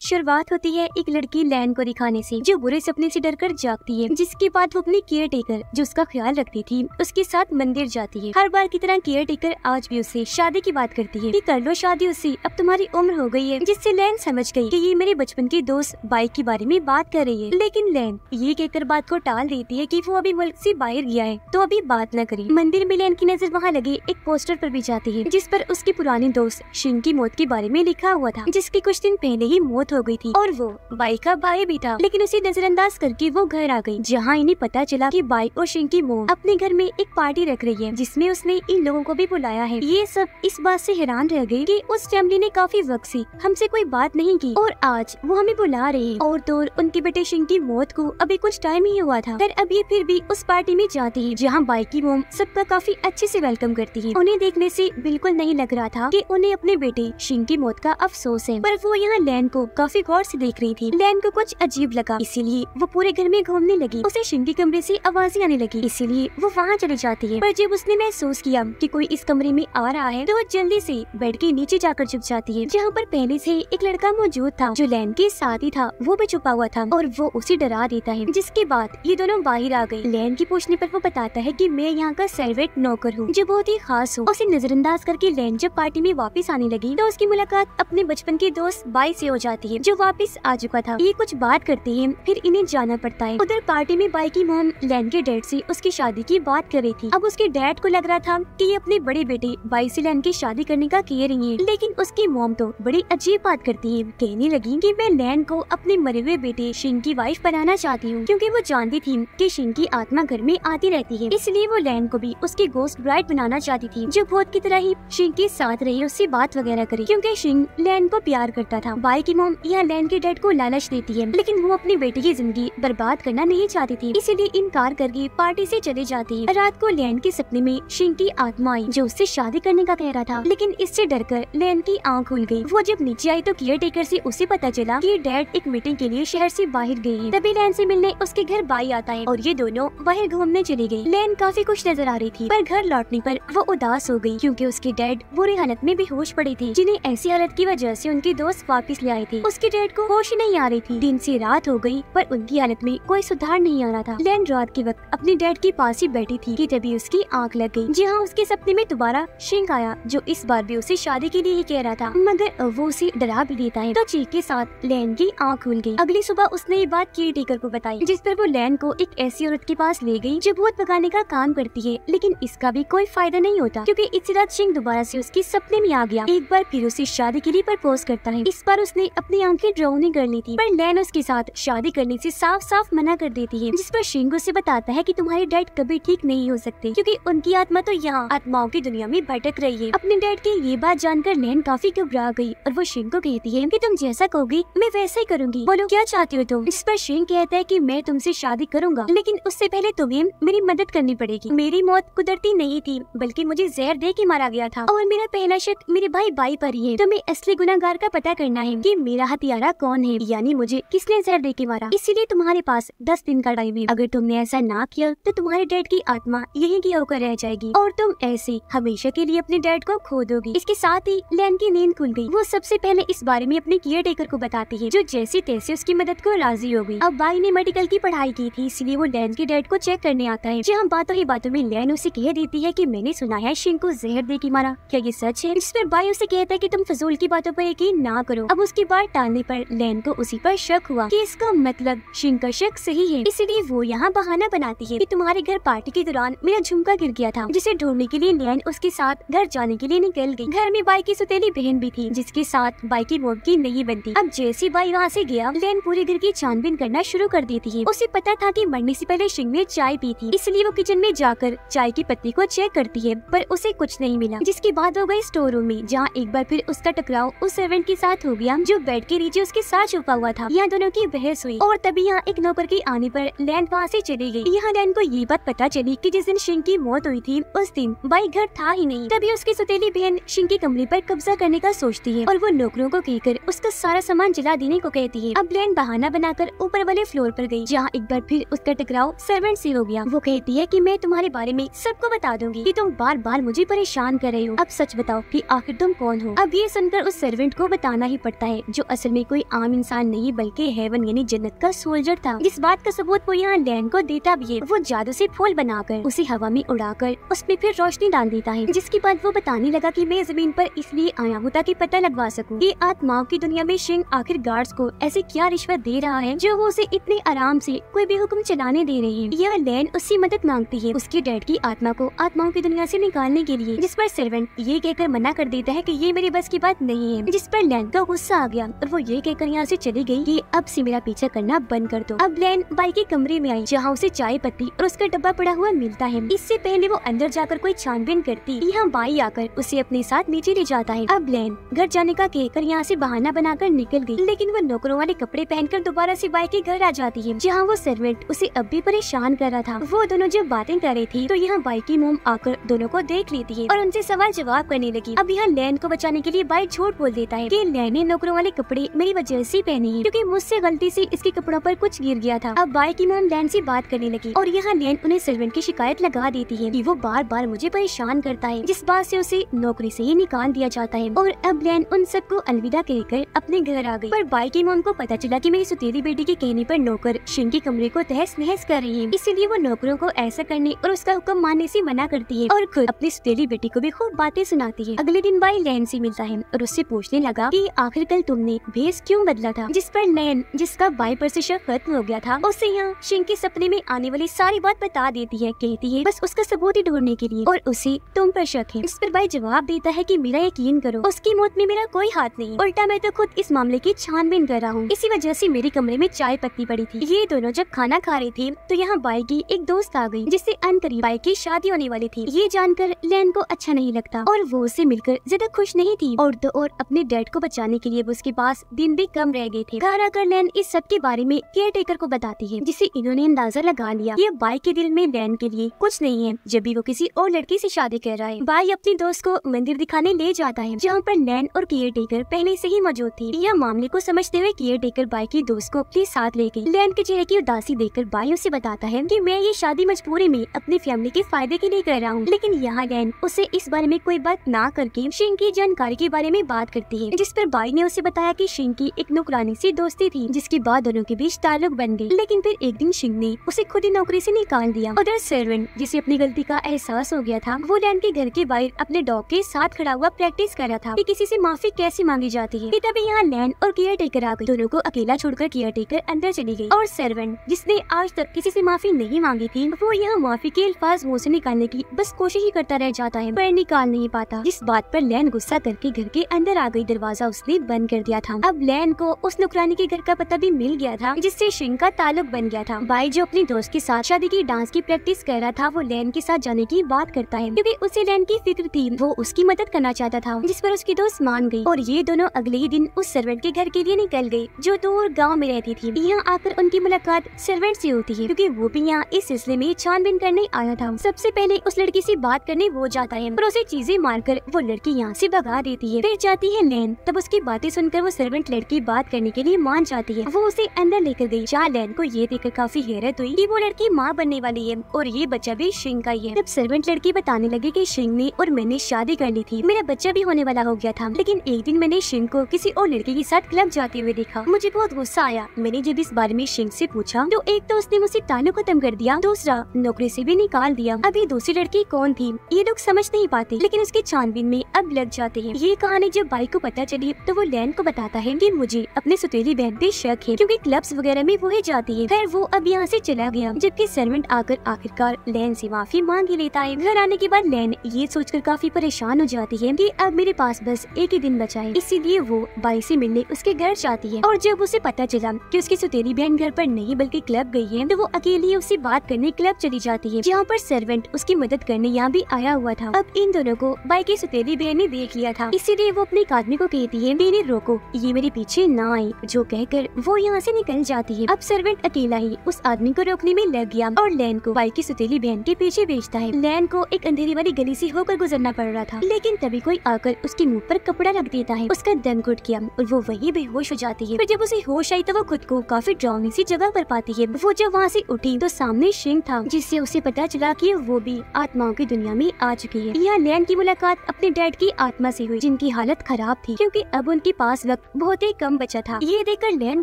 शुरुआत होती है एक लड़की लैन को दिखाने से, जो बुरे सपने से डरकर जागती है, जिसके बाद वो अपनी केयर टेकर जो उसका ख्याल रखती थी उसके साथ मंदिर जाती है। हर बार की तरह केयर टेकर आज भी उससे शादी की बात करती है कि कर लो शादी उससे, अब तुम्हारी उम्र हो गई है, जिससे लैन समझ गई कि ये मेरे बचपन की दोस्त बाइक के बारे में बात कर रही है। लेकिन लैन ये कहकर बात को टाल देती है कि वो अभी मुल्क से बाहर गया है तो अभी बात न करे। मंदिर में लैन की नजर वहाँ लगे एक पोस्टर पर भी जाती है, जिस पर उसकी पुरानी दोस्त शिंग की मौत के बारे में लिखा हुआ था, जिसकी कुछ दिन पहले ही मौत हो गई थी और वो बाइक का भाई भी था। लेकिन उसे नजरअंदाज करके वो घर आ गई, जहाँ इन्हें पता चला कि बाइक और शिंग की मॉम अपने घर में एक पार्टी रख रही है, जिसमें उसने इन लोगों को भी बुलाया है। ये सब इस बात से हैरान रह गए कि उस फैमिली ने काफी वक्त से हमसे कोई बात नहीं की और आज वो हमें बुला रहे हैं। और तो उनके बेटे शिंग की मौत को अभी कुछ टाइम ही हुआ था, पर अब ये फिर भी उस पार्टी में जाती है, जहाँ बाइक की मॉम सबका काफी अच्छे से वेलकम करती है। उन्हें देखने से बिल्कुल नहीं लग रहा था कि उन्हें अपने बेटे शिंग की मौत का अफसोस है, पर वो यहाँ लैन को काफी गौर से देख रही थी। लैन को कुछ अजीब लगा, इसीलिए वो पूरे घर में घूमने लगी। उसे शिंग के कमरे से आवाजें आने लगी, इसीलिए वो वहाँ चली जाती है। पर जब उसने महसूस किया कि कोई इस कमरे में आ रहा है तो वो जल्दी से बेड के नीचे जाकर छुप जाती है, जहाँ पर पहले से एक लड़का मौजूद था जो लैन के साथ ही था। वो भी छुपा हुआ था और वो उसे डरा देता है, जिसके बाद ये दोनों बाहर आ गए। लैन की पूछने पर वो बताता है कि मैं यहाँ का सर्वेंट नौकर हूँ, जो बहुत ही खास हूँ। उसे नजरअंदाज करके लैन जब पार्टी में वापस आने लगी तो उसकी मुलाकात अपने बचपन के दोस्त बाई से हो जाती है, जो वापस आ चुका था। ये कुछ बात करते हैं, फिर इन्हें जाना पड़ता है। उधर पार्टी में बाई की मॉम लैन के डैड से उसकी शादी की बात कर रही थी। अब उसके डैड को लग रहा था कि ये अपने बड़े बेटे बाई से लैन की शादी करने का कह रही है, लेकिन उसकी मॉम तो बड़ी अजीब बात करती है। कहने लगी कि मैं लैन को अपने मरे हुए बेटे शिंग की वाइफ बनाना चाहती हूँ, क्योंकि वो जानती थी कि शिंग की आत्मा घर में आती रहती है, इसलिए वो लैन को भी उसकी गोस्ट ब्राइड बनाना चाहती थी, जो भूत की तरह ही शिंग के साथ रही, उससे बात वगैरह करी, क्योंकि शिंग लैन को प्यार करता था। बाई की मॉम यहाँ लैन के डैड को लालच देती है, लेकिन वो अपने बेटे की जिंदगी बर्बाद करना नहीं चाहती थी, इसीलिए इनकार करके पार्टी से चली जाती है। रात को लैन के सपने में शिंग की आत्मा आई, जो उससे शादी करने का कह रहा था, लेकिन इससे डरकर लैन की आंख खुल गई। वो जब नीचे आई तो केयर टेकर से उसे पता चला कि डैड एक मीटिंग के लिए शहर से बाहर गए हैं। तभी लैन से मिलने उसके घर बाई आता है और ये दोनों बाहर घूमने चली गई। लैन काफी खुश नजर आ रही थी, पर घर लौटने पर वो उदास हो गई, क्योंकि उसके डैड बुरी हालत में बेहोश पड़े थे, जिन्हें ऐसी हालत की वजह से उनके दोस्त वापस ले आए थे। उसके डैड को होश नहीं आ रही थी। दिन से रात हो गई, पर उनकी हालत में कोई सुधार नहीं आ रहा था। लैन रात के वक्त अपने डैड के पास ही बैठी थी कि तभी उसकी आंख लग गई, जहाँ उसके सपने में दोबारा शिंग आया, जो इस बार भी उसे शादी के लिए ही कह रहा था, मगर वो उसे डरा भी देता है। तो चीख के साथ लैन की आंख खुल गई। अगली सुबह उसने ये बात केयर टेकर को बताई, जिस पर वो लैन को एक ऐसी औरत के पास ले गई जो भूत भगाने का काम करती है, लेकिन इसका भी कोई फायदा नहीं होता, क्योंकि इसी रात शिंग दोबारा से उसके सपने में आ गया। एक बार फिर उसे शादी के लिए प्रपोज करता है। इस बार उसने अपनी आंखें ड्राउनी कर ली थी, पर लैन उसके साथ शादी करने से साफ साफ मना कर देती है, जिस पर शिंग उसे बताता है कि तुम्हारे डैड कभी ठीक नहीं हो सकते, क्योंकि उनकी आत्मा तो यहाँ आत्माओं की दुनिया में भटक रही है। अपने डैड की ये बात जानकर लैन काफी घबरा गई और वो शिंग को कहती है कि तुम जैसा कहोगी मैं वैसा ही करूंगी, बोलो क्या चाहती हो तुम। इस पर शिंग कहता है कि मैं तुमसे शादी करूंगा, लेकिन उससे पहले तुम्हें मेरी मदद करनी पड़ेगी। मेरी मौत कुदरती नहीं थी, बल्कि मुझे जहर दे के मारा गया था, और मेरा पहला शक मेरे भाई बाई पर ही है। तुम्हें असली गुनाहगार का पता करना है कि मेरा हत्यारा कौन है, यानी मुझे किसने जहर दे के मारा। इसीलिए तुम्हारे पास 10 दिन का टाइम है। अगर तुमने ऐसा ना किया तो तुम्हारे डैड की आत्मा यहीं की होकर रह जाएगी और तुम ऐसे हमेशा के लिए अपने डैड को खो दोगी। इसके साथ ही लैन की नींद खुल गई। वो सबसे पहले इस बारे में अपने केयर टेकर को बताती है, जो जैसे तैसे उसकी मदद को राजी हो गई। अब बाई ने मेडिकल की पढ़ाई की थी, इसलिए वो लैन के डैड को चेक करने आता है, जहाँ बातों ही बातों में लैन उसे कह देती है कि मैंने सुना है शिंग को जहर दे के मारा, क्या ये सच है। जिस पर बाई उसे कहता है कि तुम फजूल की बातों पर यकीन ना करो। अब उसकी बात टालने पर लैन को उसी पर शक हुआ कि इसका मतलब शिंग का शक सही है, इसलिए वो यहाँ बहाना बनाती है कि तुम्हारे घर पार्टी के दौरान मेरा झुमका गिर गया था, जिसे ढूंढने के लिए लैन उसके साथ घर जाने के लिए निकल गई। घर में बाई की सुतेली बहन भी थी, जिसके साथ बाई की मौत की नहीं बनती। अब जैसे बाई वहाँ से गया, लैन पूरे घर की छानबीन करना शुरू कर देती है। उसे पता था कि मरने से पहले शिंग ने चाय पी थी, इसलिए वो किचन में जाकर चाय की पत्ती को चेक करती है, पर उसे कुछ नहीं मिला। जिसके बाद वो गई स्टोर रूम में, जहाँ एक बार फिर उसका टकराव उस सर्वेंट के साथ हो गया, जो बेड के नीचे उसके साथ छुपा हुआ था। यहाँ दोनों की बहस हुई और तभी यहाँ एक नौकर के आने पर लैन वहाँ से चली गई। यहाँ लैन को ये बात पता चली कि जिस दिन शिंग की मौत हुई थी उस दिन बाई घर था ही नहीं। तभी उसकी सुतेली बहन शिंग के कमरे पर कब्जा करने का सोचती है और वो नौकरों को कहकर उसका सारा सामान जला देने को कहती है। अब लैन बहाना बनाकर ऊपर वाले फ्लोर पर गई, जहाँ एक बार फिर उसका टकराव सर्वेंट से हो गया। वो कहती है कि मैं तुम्हारे बारे में सबको बता दूंगी कि तुम बार बार मुझे परेशान कर रहे हो। अब सच बताओ कि आखिर तुम कौन हो। अब ये सुनकर उस सर्वेंट को बताना ही पड़ता है, जो असल में कोई आम इंसान नहीं बल्कि हेवन यानी जन्नत का सोल्जर था। जिस बात का सबूत वो यहाँ लैन को देता भी है। वो जादू से फूल बनाकर उसे हवा में उड़ाकर उसमें फिर रोशनी डाल देता है, जिसके बाद वो बताने लगा कि मैं जमीन पर इसलिए आया हूँ ताकि पता लगवा सकूं कि आत्माओं की दुनिया में शिंग आखिर गार्ड्स को ऐसे क्या रिश्वत दे रहा है जो वो उसे इतने आराम से कोई भी हुक्म चलाने दे रहे हैं। यह लैन उससे मदद मांगती है उसके डैड की आत्मा को आत्माओं की दुनिया से निकालने के लिए, जिस पर सर्वेंट ये कहकर मना कर देता है कि ये मेरे बस की बात नहीं है, जिस पर लैन का गुस्सा आ गया और वो ये कहकर यहाँ से चली गई कि अब से मेरा पीछा करना बंद कर दो। अब लैन बाई के कमरे में आई जहाँ उसे चाय पत्ती और उसका डब्बा पड़ा हुआ मिलता है। इससे पहले वो अंदर जाकर कोई छानबीन करती, यहाँ बाई आकर उसे अपने साथ नीचे ले जाता है। अब लैन घर जाने का कहकर यहाँ से बहाना बनाकर निकल गई, लेकिन वो नौकरों वाले कपड़े पहनकर दोबारा से बाई के घर आ जाती है जहाँ वो सर्वेंट उसे अब भी परेशान कर रहा था। वो दोनों जब बातें कर रही थी तो यहाँ बाई की मोम आकर दोनों को देख लेती है और उनसे सवाल जवाब करने लगी। अब यहाँ लैन को बचाने के लिए बाई झूठ बोल देता है कि लैन ने नौकरों वाले कपड़े मेरी वजह से पहने हैं क्योंकि मुझसे गलती से इसके कपड़ों पर कुछ गिर गया था। अब बाई की मोम लैन से बात करने लगी और यहाँ लैन उन्हें सर्वेंट की शिकायत लगा देती है कि वो बार बार मुझे परेशान करता है, जिस बात से उसे नौकरी से ही निकाल दिया जाता है। और अब लैन उन सबको अलविदा कहकर अपने घर आ गई। पर बाई की मोम को पता चला कि मेरी सुतेली बेटी के कहने पर नौकर शिंग के कमरे को तहस नहस कर रही है, इसीलिए वो नौकरों को ऐसा करने और उसका हुक्म मानने से मना करती है और खुद अपनी सुतेली बेटी को भी खूब बातें सुनाती है। अगले दिन बाई लैन से मिलता है और उससे पूछने लगा कि आखिर कल तुमने भेस क्यों बदला था, जिस पर लैन जिसका बाई पर से शक खत्म हो गया था उसे यहाँ शिंग के सपने में आने वाली सारी बात बता देती है। कहती है बस उसका सबूत ही ढूंढने के लिए और उसे तुम पर शक है। इस पर बाई जवाब देता है कि मेरा यकीन करो उसकी मौत में मेरा कोई हाथ नहीं, उल्टा मैं तो खुद इस मामले की छानबीन कर रहा हूँ। इसी वजह से मेरे कमरे में चाय पत्ती पड़ी थी। ये दोनों जब खाना खा रहे थे तो यहाँ बाई की एक दोस्त आ गई जिससे अनकरीब बाई की शादी होने वाली थी। ये जानकर लैन को अच्छा नहीं लगता और वो उससे मिलकर ज्यादा खुश नहीं थी और तो और अपने डैड को बचाने के लिए उसके पास दिन भी कम रह गए थे। घर आकर लैन इस सब के बारे में केयर टेकर को बताती है, जिससे इन्होंने अंदाजा लगा लिया ये बाई के दिल में लैन के लिए कुछ नहीं है जब भी वो किसी और लड़की से शादी कर रहा है। बाई अपनी दोस्त को मंदिर दिखाने ले जाता है जहाँ पर लैन और केयर टेकर पहले से ही मौजूद थी। यह मामले को समझते हुए केयर टेकर बाई की दोस्त को अपने साथ ले गई। लैन के चेहरे की उदासी देखकर बाई उसे बताता है कि मैं ये शादी मजबूरी में अपनी फैमिली के फायदे के लिए कर रहा हूँ, लेकिन यहाँ लैन उसे इस बारे में कोई बात ना करके शिंग की जानकारी के बारे में बात करती है, जिस पर बाई ने उसे बताया कि शिंग की एक नौकरानी से दोस्ती थी जिसके बाद दोनों के बीच ताल्लुक बन गई। लेकिन फिर एक दिन शिंग ने उसे खुद ही नौकरी से निकाल दिया। उधर सर्वेंट जिसे अपनी गलती का एहसास हो गया था वो लैन के घर के बाहर अपने डॉग के साथ खड़ा हुआ प्रैक्टिस कर रहा था कि किसी से माफी कैसे मांगी जाती है। तभी यहाँ लैन और केयर टेकर आ गए। दोनों को अकेला छोड़कर केयर टेकर अंदर चली गई और सर्वेंट जिसने आज तक किसी से माफी नहीं मांगी थी वो यहाँ माफी के अल्फाज मुंह से निकालने की बस कोशिश ही करता रह जाता है पर निकाल नहीं पाता। जिस बात पर लैन गुस्सा करके घर के अंदर आ गई। दरवाजा उसने बंद कर दिया था। अब लैन को उस नौकरानी के घर का पता भी मिल गया था जिससे शिंग का ताल्लुक बन गया था। बाई जो अपनी दोस्त के साथ शादी की डांस की प्रैक्टिस कर रहा था वो लैन के साथ जाने की बात करता है क्योंकि उसे लैन की फिक्र थी। वो उसकी मदद करना चाहता था, जिस पर उसकी दोस्त मान गई और ये दोनों अगले ही दिन उस सर्वेंट के घर के लिए निकल गए जो दूर गाँव में रहती थी। यहाँ आकर उनकी मुलाकात सर्वेंट से होती है क्योंकि वो भी यहाँ इस सिलसिले में छानबीन करने आया था। सबसे पहले उस लड़की से बात करने वो जाता है पर उसे चीजें मारकर वो लड़की यहाँ से भगा देती है। फिर जाती है लैन, तब उसकी बातें सुनकर वो सर्वेंट लड़की बात करने के लिए मान जाती है। वो उसे अंदर लेकर गई जहाँ लैन को ये देखकर काफी हैरत हुई कि वो लड़की माँ बनने वाली है और ये बच्चा भी शिंग का ही है। तब सर्वेंट लड़की बताने लगे कि शिंग ने और मैंने शादी कर ली थी, मेरा बच्चा भी होने वाला हो गया था, लेकिन एक दिन मैंने शिंग को किसी और लड़के के साथ क्लब जाते हुए देखा। मुझे बहुत गुस्सा आया। मैंने जब इस बारे में शिंग से पूछा तो एक तो उसने मुझसे ताल्लुक खत्म कर दिया, दूसरा नौकरी से भी निकाल दिया। अभी दूसरी लड़की कौन थी ये लोग समझ नहीं पाते, लेकिन उसकी छानबीन में अब लग जाते हैं। ये कहानी जब बाई को पता चली तो वो लैन को बताता है कि मुझे अपने सुतेली बहन पे शक है क्योंकि क्लब्स वगैरह में वो ही जाती है। खैर वो अब यहाँ से चला गया, जबकि सर्वेंट आकर आखिरकार लैन से माफी मांग ही लेता है। घर आने के बाद लैन ये सोचकर काफी परेशान हो जाती है कि अब मेरे पास बस एक ही दिन बचा है, इसीलिए वो बाई से मिलने उसके घर जाती है। और जब उसे पता चला कि उसकी सुतेली बहन घर पर नहीं बल्कि क्लब गई है तो वो अकेली उससे बात करने क्लब चली जाती है जहाँ पर सर्वेंट उसकी मदद करने यहाँ भी आया हुआ था। अब इन दोनों को बाई की सुतेली बहन ने देख लिया था, इसीलिए वो अपने आदमी को कहती है इन्हें रोको, ये मेरे पीछे ना आए, जो कहकर वो यहाँ से निकल जाती है। अब सर्वेंट अकेला ही उस आदमी को रोकने में लग गया और लैन को बाई की सुतेली बहन के पीछे भेजता है। लैन को एक अंधेरी वाली गली से होकर गुजरना पड़ रहा था, लेकिन तभी कोई आकर उसके मुंह पर कपड़ा रख देता है। उसका दम घुट गया और वो वही बेहोश हो जाती है। फिर जब उसे होश आई तो वो खुद को काफी डरावनी सी जगह पर पाती है। वो जब वहाँ से उठी तो सामने शिंग था, जिससे उसे पता चला कि वो भी आत्माओं की दुनिया में आ चुकी है। यहाँ लैन की मुलाकात अपने डैड की आत्मा से हुई जिनकी हालत खराब थी क्योंकि अब उनके पास वक्त बहुत ही कम बचा था। ये देखकर लैन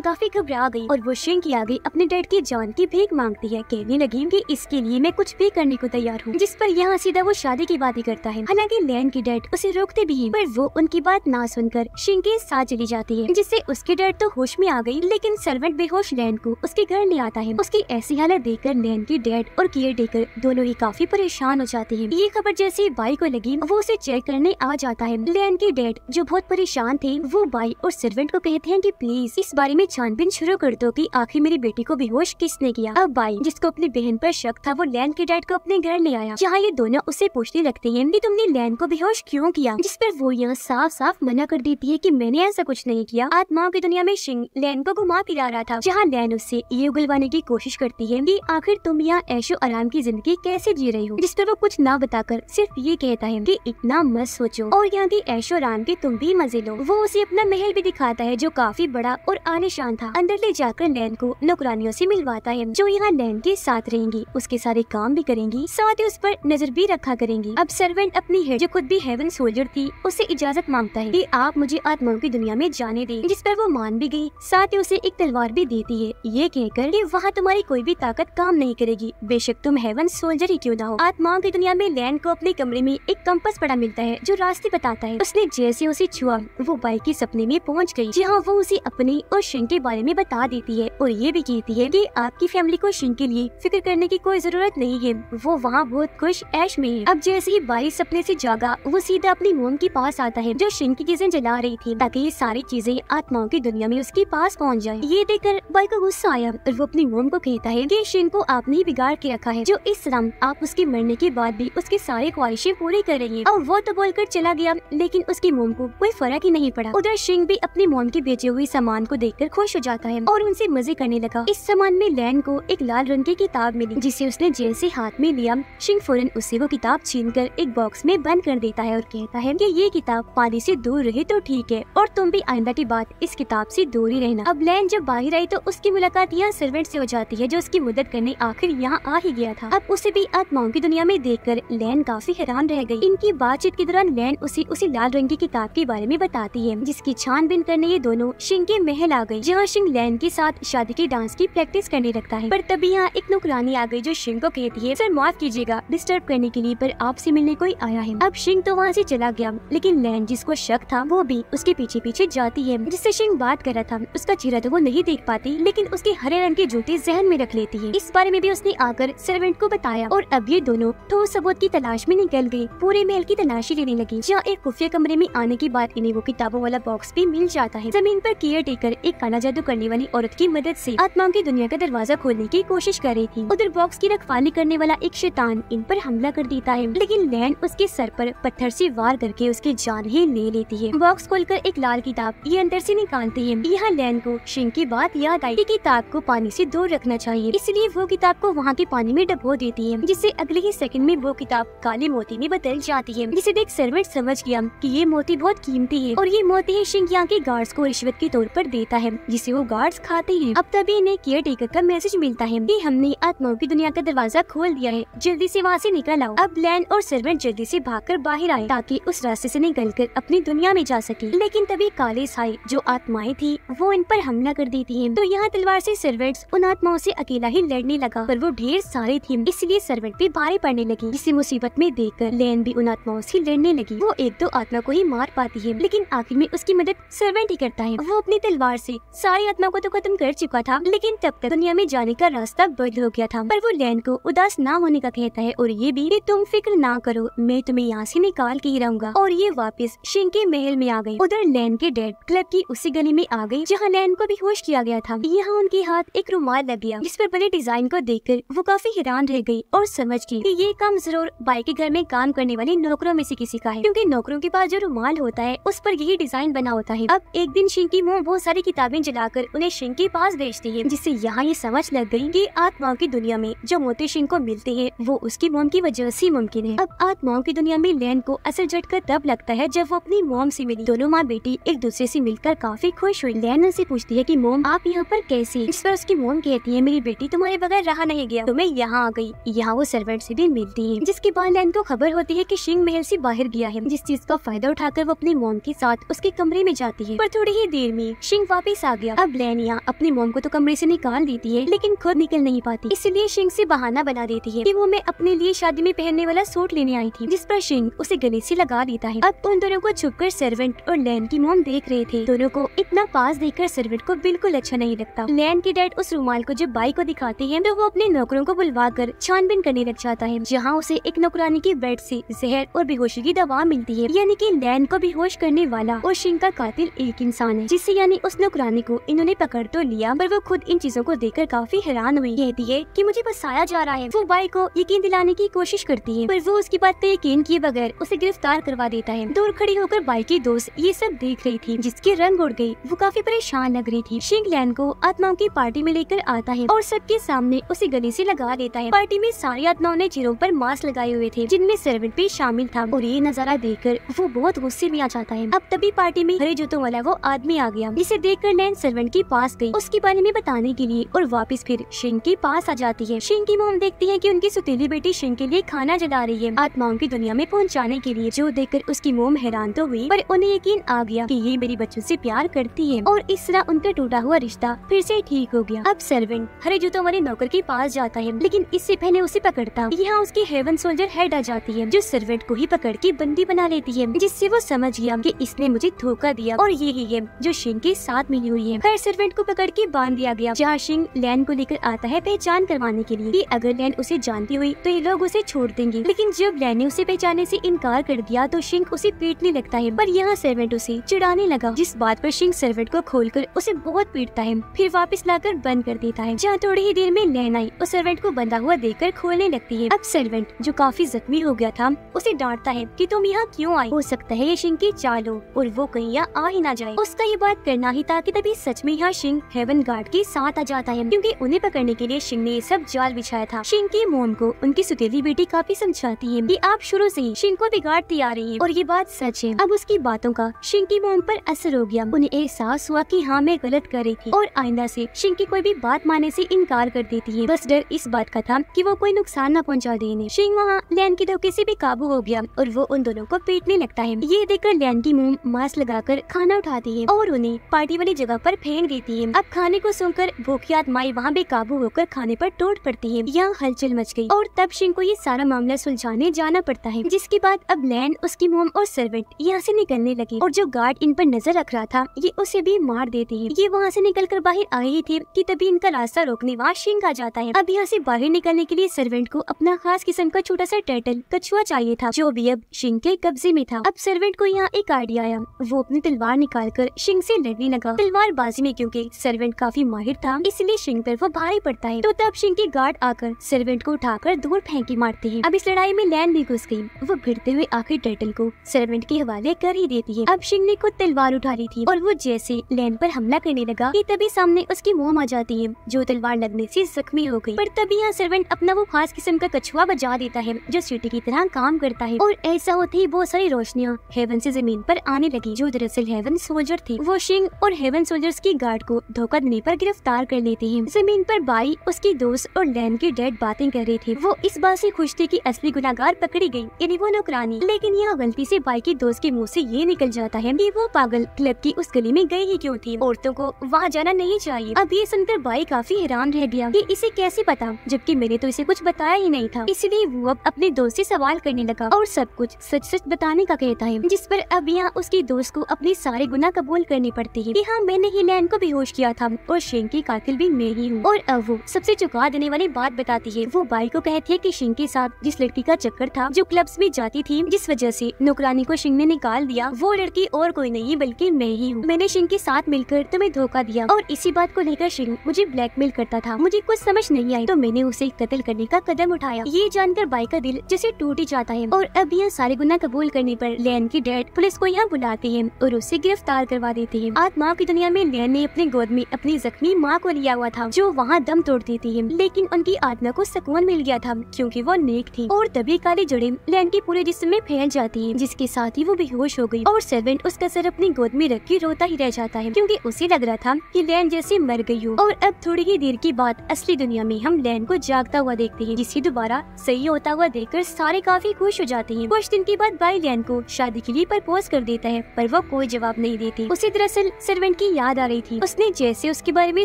काफी घबरा गई और वो शिंग के आगे अपने डैड की जान की भीख मांगती है। कहने लगी कि इसके लिए मैं कुछ भी करने को तैयार हूँ। जिस पर यहाँ सीधा वो शादी की बात ही करता है। हालांकि लैन के डैड उसे रोकते भी हैं, पर वो उनकी बात ना सुनकर शिंग के साथ चली जाती है, जिससे उसके डैड तो होश में आ गई, लेकिन सर्वेंट बेहोश लैन को उसके घर ले आता है। उसकी ऐसी हालत देखकर लैन के डैड और केयर टेकर दोनों ही काफी परेशान हो जाते हैं। ये खबर जैसे बाई को लगी, वो उसे चेक करने आ जाता है। लैन के डैड जो बहुत परेशान थे, वो बाई और सर्वेंट को कहते हैं कि प्लीज इस बारे में छानबीन शुरू कर दो कि आखिर मेरी बेटी को बेहोश किसने किया। अब बाई, जिसको अपनी बहन पर शक था, वो लैन के डैड को अपने घर ले आया, जहाँ ये दोनों उससे पूछने लगते हैं कि तुमने लैन को बेहोश क्यों किया। जिस पर वो यहाँ साफ साफ मना कर देती है कि मैंने ऐसा कुछ नहीं किया। आत्माओं की दुनिया में शिंग लैन को घुमा फिरा रहा था, जहाँ लैन उससे ये उगलवाने की कोशिश करती है कि आखिर तुम यहाँ ऐशो आराम की जिंदगी कैसे जी रही हो। जिस पर वो कुछ ना बताकर सिर्फ ये कहता है कि इतना मत सोचो और यहाँ की ऐशो आराम के तुम भी मजे लो। वो उसे अपना महल भी दिखाता है जो काफी बड़ा और आलीशान था। अंदर ले जाकर लैन को नौकरानियों से मिलवाता है, जो यहाँ लैन के साथ रहेंगी, उसके सारे काम भी करेंगी, साथ ही उस पर नजर भी रखा करेंगी। अब सर्वेंट अपनी हेड, जो खुद भी हेवन सोल्जर थी, उससे इजाजत मांगता है कि आप मुझे आत्माओं की दुनिया में जाने दें, जिस पर वो मान भी गई। साथ ही उसे एक तलवार भी देती है, ये कहकर कि वहाँ तुम्हारी कोई भी ताकत काम नहीं करेगी, बेशक तुम हेवन सोल्जर ही क्यों ना हो। आत्माओं की दुनिया में लैन को अपने कमरे में एक कंपास पड़ा मिलता है जो रास्ते बताता है। उसने जैसे उसे छुआ, वो बाई के सपने में पहुंच गई, जहाँ वो उसे अपनी और शिंग के बारे में बता देती है और ये भी कहती है कि आपकी फैमिली को शिंग के लिए फिक्र करने की कोई जरूरत नहीं है, वो वहाँ बहुत खुश ऐश में है। अब जैसे ही बाई सपने से जागा, वो सीधा अपनी मोम के पास आता है जो शिंग की चीजें जला रही थी, ताकि ये सारी चीजें आत्माओं की दुनिया में उसके पास पहुँच जाए। ये देखकर बाई को गुस्सा आया और वो अपनी मोम को कहता है कि शिंग को आपने ही बिगाड़ के रखा है, जो इस तरह आप उसके मरने के बाद भी उसकी सारी ख्वाहिशें पूरी कर रही है। और वो तो बोलकर चला गया, लेकिन उसकी मोम को कोई फर्क ही नहीं पड़ा। उधर शिंग भी अपनी मोम के बेचे हुए सामान को देखकर खुश हो जाता है और उनसे मजे करने लगा। इस सामान में लैन को एक लाल रंग की किताब मिली, जिसे उसने जैसे हाथ में लिया, शिंग फौरन उससे वो किताब छीनकर एक बॉक्स में बंद कर देता है और कहता है कि ये किताब पानी से दूर रहे तो ठीक है, और तुम भी आइंदा की बात इस किताब से दूर ही रहना। अब लैन जब बाहर आई तो उसकी मुलाकात यहाँ सर्वेंट से हो जाती है, जो उसकी मदद करने आखिर यहाँ आ ही गया था। अब उसे भी आत्माओं की दुनिया में देखकर लैन काफी हैरान रह गई। इनकी बातचीत के दौरान लैन उसी लाल रंग की किताब के बारे में बताती है, जिसकी छानबीन करने ये दोनों शिंग के महल आ गई, जहाँ शिंग लैन के साथ शादी के डांस की प्रैक्टिस करने लगता है। पर तभी यहाँ एक नौकरानी आ गई जो शिंग को कहती है, सर माफ कीजिएगा डिस्टर्ब करने के लिए, पर आपसे मिलने कोई आया है। अब शिंग तो वहाँ से चला गया, लेकिन लैन जिसको शक था वो भी उसके पीछे पीछे जाती है। जिससे शिंग बात कर रहा था, उसका चेहरा तो वो नहीं देख पाती, लेकिन उसके हरे रंग के जूते जहन में रख लेती है। इस बारे में भी उसने आकर सर्वेंट को बताया और अब ये दोनों ठोस सबूत की तलाश में निकल गई। पूरे महल की तलाशी लेने लगी, जहाँ एक खुफिया कमरे में आने के बाद इन्हें वो किताबों वाला बॉक्स भी मिल जाता है। जमीन पर केयर टेकर एक काला जादू करने वाली औरत की मदद से आत्माओं की दुनिया का दरवाजा खोलने की कोशिश कर रही थी। उधर बॉक्स की रखवाली करने वाला एक शैतान इन पर हमला कर देता है, लेकिन लैन उसके सर पर पत्थर से वार करके उसकी जान ही ले लेती है। बॉक्स खोलकर एक लाल किताब ये अंदर से निकालती है। यहाँ लैन को शिंग की बात याद आई कि किताब को पानी से दूर रखना चाहिए, इसलिए वो किताब को वहाँ के पानी में डुबो देती है, जिससे अगले ही सेकंड में वो किताब काली मोती में बदल जाती है। जिसे देख सर्वेंट समझ गया कि ये मोती बहुत कीमती है और ये मोती ही शिंग यहाँ के गार्ड्स को रिश्वत के तौर पर देता है, जिसे वो गार्ड्स खाते हैं। अब तभी इन्हें केयर टेकर का मैसेज मिलता है कि हमने आत्माओं की दुनिया का दरवाजा खोल दिया है, जल्दी से वहाँ से निकल आओ। अब लैन और सर्वेंट जल्दी से भागकर बाहर आए ताकि उस रास्ते से निकलकर अपनी दुनिया में जा सके, लेकिन तभी काले साई जो आत्माएं थी वो इन पर हमला कर देती है। तो यहाँ तलवार से सर्वेंट्स उन आत्माओं से अकेला ही लड़ने लगा, पर वो ढेर सारे थी, इसलिए सर्वेंट भी भारी पड़ने लगी। इसी मुसीबत में देखकर लैन भी उन आत्माओं से लड़ने लगी। वो एक दो आत्मा को ही मार पाती है, लेकिन आखिर में उसकी मदद सर्वेंट ही करता है। वो अपनी तलवार से सारी आत्मा को तो खत्म कर चुका था, लेकिन तब तक दुनिया में जाने का रास्ता बंद हो गया था। पर वो लैन को उदास ना होने का कहता है और ये भी कि तुम फिक्र ना करो, मैं तुम्हें यहाँ से निकाल के ही रहूंगा। और ये वापस शिंग के महल में आ गई। उधर लैन के डैड क्लब की उसी गली में आ गई जहाँ लैन को बेहोश किया गया था। यहाँ उनके हाथ एक रुमाल लग गया, जिस पर बने डिजाइन को देखकर वो काफी हैरान रह गई और समझ गई कि ये काम जरूर बाई के घर में काम करने वाले नौकरों में से किसी का है, क्योंकि नौकरों के पास जो रुमाल होता है उस पर यही डिजाइन बना होता है। अब एक दिन शिंग की मोम बहुत सारी किताबें जलाकर उन्हें शिंग के पास भेजती है, जिससे यहाँ ये समझ लग गई कि आत्माओं की दुनिया में जो मोती शिंग को मिलते हैं वो उसकी मोम की वजह से मुमकिन है। अब आत्माओं की दुनिया में लैन को असल झटका तब लगता है जब वो अपनी मोम से मिली। दोनों माँ बेटी एक दूसरे से मिलकर काफी खुश हुई। लैन उनसे पूछती है कि मोम आप यहाँ पर कैसे, जिस पर उसकी मोम कहती है मेरी बेटी तुम्हारे बगैर रहा नहीं गया तो मैं यहाँ आ गई। यहाँ वो सर्वेंट से भी मिलती है, जिसके बाद लैन को खबर होती है कि शिंग महल से बाहर गया है, जिस चीज का फायदा उठाकर वो अपनी मोम के साथ उसके कमरे में जाती है। पर थोड़ी ही देर में शिंग वापस आ गया। अब लैन यहाँ अपनी मॉम को तो कमरे से निकाल देती है, लेकिन खुद निकल नहीं पाती। इसलिए शिंग से बहाना बना देती है कि वो मैं अपने लिए शादी में पहनने वाला सूट लेने आई थी, जिस पर शिंग उसे गले से लगा देता है। अब उन दोनों को छुपकर सर्वेंट और लैन की मॉम देख रहे थे। दोनों को इतना पास देखकर सर्वेंट को बिल्कुल अच्छा नहीं लगता। लैन के डैड उस रुमाल को जब बाई को दिखाते हैं तो वो अपने नौकरों को बुलवाकर छानबीन करने लग जाता है, जहाँ उसे एक नौकरानी की बेड से जहर और बेहोशी की दवा मिलती है। यानी कि लैन को बेहोश करने वाला और शिंग का कातिल एक इंसान है, जिससे यानी उस नौकरानी को इन्होंने पकड़ तो लिया, पर वो खुद इन चीजों को देखकर काफी हैरान हुई। कहती है कि मुझे फंसाया जा रहा है। वो बाई को यकीन दिलाने की कोशिश करती है, पर वो उसकी बात पे यकीन किए बगैर उसे गिरफ्तार करवा देता है। दूर खड़ी होकर बाई की दोस्त ये सब देख रही थी, जिसके रंग उड़ गई। वो काफी परेशान लग रही थी। शिंग लैन को आत्माओं की पार्टी में लेकर आता है और सबके सामने उसे गले से लगा देता है। पार्टी में सारी आत्माओं ने चेहरों पर मास्क लगाए हुए थे, जिनमें सर्वेंट भी शामिल था, और ये नजारा देखकर वो बहुत गुस्से में आ जाता है। अब तभी पार्टी में हरे जूतों वाला वो आदमी आ गया, जिसे देखकर लैन सर्वेंट के पास गई उसके बारे में बताने के लिए, और वापस फिर शिंग के पास आ जाती है। शिंग की मॉम देखती है कि उनकी सुतीली बेटी शिंग के लिए खाना जला रही है आत्माओं की दुनिया में पहुंचाने के लिए, जो देखकर उसकी मॉम हैरान तो हुई, पर उन्हें यकीन आ गया कि ये मेरी बच्चों से प्यार करती है, और इस तरह उनका टूटा हुआ रिश्ता फिर से ठीक हो गया। अब सर्वेंट हरे जूतों वाले नौकर के पास जाता है, लेकिन इससे पहले उसे पकड़ता। यहाँ उसकी हेवन सोल्जर हेड आ जाती है, जो सर्वेंट को ही पकड़ के बंदी बना लेती है, जिससे वो समझ गया कि इसने मुझे धोखा दिया और यही है जो शिंग के साथ मिली हुई है। खैर सर्वेंट को पकड़ के बांध दिया गया, जहाँ शिंग लैन को लेकर आता है पहचान करवाने के लिए कि अगर लैन उसे जानती हुई तो ये लोग उसे छोड़ देंगे। लेकिन जब लैन ने उसे पहचानने से इनकार कर दिया तो शिंग उसे पीटने लगता है, पर यहाँ सर्वेंट उसे चिढ़ाने लगा, जिस बात पर शिंग सर्वेंट को खोलकर उसे बहुत पीटता है, फिर वापस लाकर बंद कर देता है। जहाँ थोड़ी ही देर में लैन आई और सर्वेंट को बंधा हुआ देखकर खोलने लगती है। अब सर्वेंट जो काफी जख्मी हो गया था उसे डांटता है कि तुम यहाँ क्यों आई, हो सकता है ये शिंग की चाल हो और वो कहीं यहाँ आ ही ना जाए। उसका ये बात करना ही था कि तभी सच में यहाँ शिंग हेवन गार्ड के साथ आ जाता है, क्योंकि उन्हें पकड़ने के लिए शिंग ने ये सब जाल बिछाया था। शिंग की मॉम को उनकी सुतीली बेटी काफी समझाती है कि आप शुरू से ही शिंग को बिगाड़ती आ रही है, और ये बात सच है। अब उसकी बातों का शिंग की मॉम पर असर हो गया। उन्हें एहसास हुआ कि हाँ मैं गलत कर रही थी, और आइंदा से शिंग की कोई भी बात मानने से इनकार कर देती है। बस डर इस बात का था कि वो कोई नुकसान न पहुंचा दे इन्हें। शिंग वहाँ लैन के धोखे से भी काबू हो गया और वो उन दोनों को पीटने लगता है। ये देखकर लैन की मॉम मास्क लगाकर खाना उठाती है और उन्हें पार्टी वाली जगह पर फेंक देती है। अब खाने को सुनकर भूखी आत्माएं वहाँ बेकाबू होकर खाने पर टूट पड़ती है। यहाँ हलचल मच गई और तब शिंग को ये सारा मामला सुलझाने जाना पड़ता है, जिसके बाद अब लैन, उसकी मॉम और सर्वेंट यहाँ से निकलने लगे, और जो गार्ड इन पर नजर रख रहा था ये उसे भी मार देती है। ये वहाँ से निकलकर बाहर आए ही थे कि तभी इनका रास्ता रोकने वहाँ शिंग आ जाता है। अब यहाँ से बाहर निकलने के लिए सर्वेंट को अपना खास किस्म का छोटा सा टर्टल कछुआ चाहिए था, जो भी अब शिंग के कब्जे में था। अब सर्वेंट को यहाँ एक आइडिया आया, वो अपनी तलवार निकालकर शिंग से लड़ने लगा। तलवारबाजी में क्योंकि सर्वेंट काफी माहिर था, इसलिए शिंग पर वो भारी पड़ता है। तो तब शिंग के गार्ड आकर सर्वेंट को उठाकर दूर फेंकी मारते हैं। अब इस लड़ाई में लैन भी घुस गई। वो भिड़ते हुए आखिर टर्टल को सर्वेंट के हवाले कर ही देती है। अब शिंग ने खुद तलवार उठा ली थी और वो जैसे लैन पर हमला करने लगा कि तभी सामने उसकी मॉम आ जाती है, जो तलवार लगने से जख्मी हो गई। पर तभी यहाँ सर्वेंट अपना वो खास किस्म का कछुआ बजा देता है, जो सीटी की तरह काम करता है, और ऐसा होते ही बहुत सारी रोशनियाँ हेवन से जमीन पर आने लगी, जो दरअसल हेवन सोल्जर थे। वो शिंग और हेवन सोल्जर्स की गार्ड को धोखा देने पर गिरफ्तार कर लेते हैं। जमीन पर बाई, उसकी दोस्त और लैन की डेड बातें कर रहे थे। वो इस बात से खुश थे कि असली गुनाहगार पकड़ी गई, यानी वो नौकरानी। लेकिन यहाँ गलती से बाई की दोस्त के मुंह से ये निकल जाता है कि वो पागल क्लब की उस गली में गई ही क्यों थी, औरतों को वहाँ जाना नहीं चाहिए। अब ये सुनकर बाई काफी हैरान रह गया कि इसे कैसे पता, जबकि मैंने तो इसे कुछ बताया ही नहीं था। इसलिए वो अब अपने दोस्त से सवाल करने लगा और सब कुछ सच सच बताने का कहता है, जिस पर अब यहाँ उसकी दोस्त को अपने सारे गुनाह कबूल करने पड़ते हैं कि हाँ मैंने ही लैन को बेहोश किया था और शिंग की कातिल भी मैं ही हूँ। और अब वो सबसे चुका देने वाली बात बताती है। वो बाई को कहती है कि शिंग के साथ जिस लड़की का चक्कर था, जो क्लब्स में जाती थी, जिस वजह से नौकरानी को शिंग ने निकाल दिया, वो लड़की और कोई नहीं बल्कि मैं ही हूँ। मैंने शिंग के साथ मिलकर तुम्हें धोखा दिया और इसी बात को लेकर शिंग मुझे ब्लैकमेल करता था। मुझे कुछ समझ नहीं आई तो मैंने उसे कत्ल करने का कदम उठाया। ये जानकर बाई का दिल जैसे टूट ही जाता है। और अब यहाँ सारे गुनाह कबूल करने पर लैन की डैड पुलिस को यहाँ बुलाते हैं और उसे गिरफ्तार करवा देते हैं। आत्माओं की दुनिया में लैन ने अपनी गोद में अपनी जख्मी माँ को लिया हुआ था, जो वहाँ दम तोड़ देती है, लेकिन उनकी आत्मा को सुकून मिल गया था क्योंकि वो नेक थी। और तभी काली जड़ें लैन के पूरे जिस्म में फैल जाती हैं, जिसके साथ ही वो बेहोश हो गई। और सर्वेंट उसका सर अपनी गोद में रख के रोता ही रह जाता है, क्योंकि उसे लग रहा था कि लैन जैसे मर गई हो। और अब थोड़ी ही देर की बाद असली दुनिया में हम लैन को जागता हुआ देखते हैं, जिसे दोबारा सही होता हुआ देखकर सारे काफी खुश हो जाते हैं। कुछ दिन के बाद बाई लैन को शादी के लिए प्रपोज कर देता है, पर वो कोई जवाब नहीं देती। उसे दरअसल सर्वेंट की याद आ रही थी। उसने जैसे उसके बारे में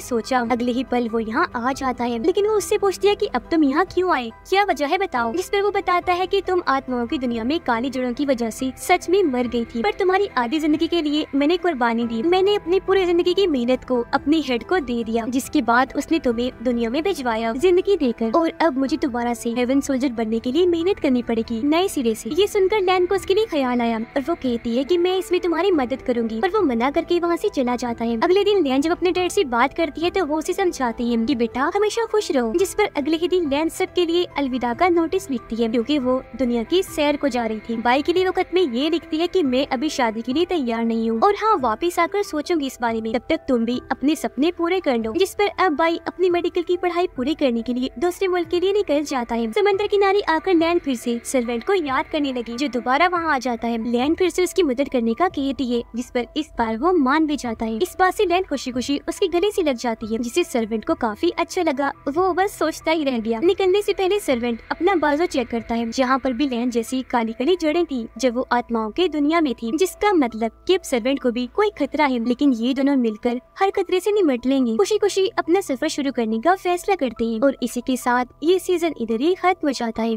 सोचा, अगले ही पल वो यहाँ आ जाता है। लेकिन वो उससे पूछती है कि अब तुम यहाँ क्यों आए, क्या वजह है बताओ। जिस पर वो बताता है कि तुम आत्माओं की दुनिया में काली जड़ों की वजह से सच में मर गई थी, पर तुम्हारी आधी जिंदगी के लिए मैंने कुर्बानी दी। मैंने अपनी पूरी जिंदगी की मेहनत को अपनी हेड को दे दिया, जिसके बाद उसने तुम्हें दुनिया में भिजवाया जिंदगी देकर, और अब मुझे दोबारा से हेवन सोल्जर बनने के लिए मेहनत करनी पड़ेगी नए सिरे से। ये सुनकर लैन को उसके लिए ख्याल आया और वो कहती है कि मैं इसमें तुम्हारी मदद करूंगी, पर वो मना करके वहाँ से चला जाता है। अगले दिन लैन जब अपने डैड से बात करती है तो वो उसे समझाती है कि बेटा हमेशा खुश रहो। जिस पर अगले ही दिन लैन सबके लिए अलविदा का नोटिस लिखती है, क्योंकि वो दुनिया की सैर को जा रही थी। बाई के लिए वो खत में ये लिखती है कि मैं अभी शादी के लिए तैयार नहीं हूँ, और हाँ वापिस आकर सोचूंगी इस बारे में, तब तक तुम भी अपने सपने पूरे कर लो। जिस पर अब बाई अपनी मेडिकल की पढ़ाई पूरी करने के लिए दूसरे मुल्क के लिए निकल जाता है। समंदर किनारे आकर लैन फिर से सर्वेंट को याद करने लगी, जो दोबारा वहाँ आ जाता है। लैन फिर से उसकी मदद करने का कहती है, जिस पर इस बार वो मान भी जाता है। इस बात से लैन खुशी खुशी उसके गले से लग जाती है, जिसे सर्वेंट को काफी अच्छा लगा। वो बस सोचता ही रह गया। निकलने से पहले सर्वेंट अपना बाजू चेक करता है, जहाँ पर भी लैन जैसी काली काली जड़ें थी जब वो आत्माओं के दुनिया में थी, जिसका मतलब कि अब सर्वेंट को भी कोई खतरा है। लेकिन ये दोनों मिलकर हर खतरे से निपट लेंगे। खुशी खुशी अपना सफर शुरू करने का फैसला करते हैं, और इसी के साथ ये सीजन इधर ही खत्म हो जाता है।